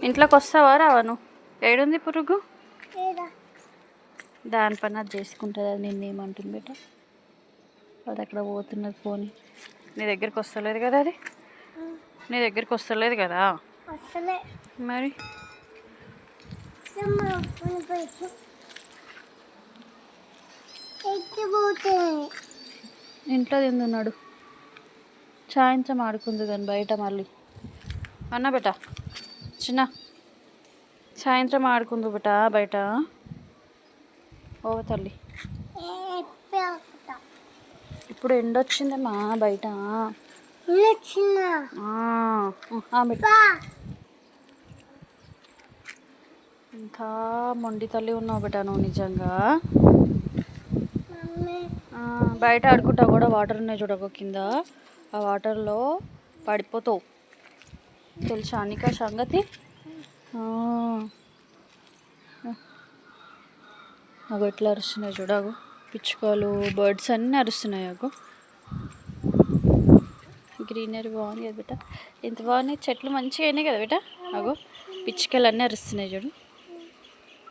ఇంట్లోకి వస్తావా రావా నువ్వు? ఏడుంది పురుగు? దాని పని అది చేసుకుంటుంది. అది నిన్నేమంటుంది బేట? అది అక్కడ పోతున్నది పోని. నీ దగ్గరికి వస్తలేదు కదా అది? నీ దగ్గరికి వస్తలేదు కదా మరి? ఇంట్లో తిందున్నాడు. సాయంత్రం ఆడుకుంది కానీ బయట మళ్ళీ అన్న బేట చిన్న సాయంత్రం ఆడుకుందు బేట బయట. ఓ తల్లి ఇప్పుడు ఎండొచ్చిందమ్మా బయట. ఇంత మొండి తల్లి ఉన్నావు బేట నువ్వు నిజంగా. బయట ఆడుకుంటా కూడా వాటర్ ఉన్నాయి చూడకు కింద. ఆ వాటర్లో పడిపోతావు తెలుసా నీకు సంగతి? అగో ఎట్లా అరుస్తున్నాయి చూడగు. పిచ్చుకలు బర్డ్స్ అన్నీ అరుస్తున్నాయి. అగో గ్రీనరీ బాగుంది కదా బేట. ఎంత బాగున్నాయి చెట్లు మంచిగా అయినాయి కదా బేట. అగో పిచ్చుకలు అన్నీ అరుస్తున్నాయి చూడు.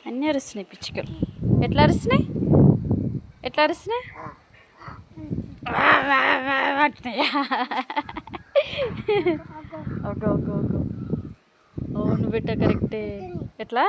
అన్నీ అరుస్తున్నాయి పిచ్చుకలు. ఎట్లా అరుస్తున్నాయి? ఎట్లా అరుస్తున్నాయి? అంటున్నాయా? ఓకే ఓకే ఓకే అవును బేట కరెక్టే. ఎట్లా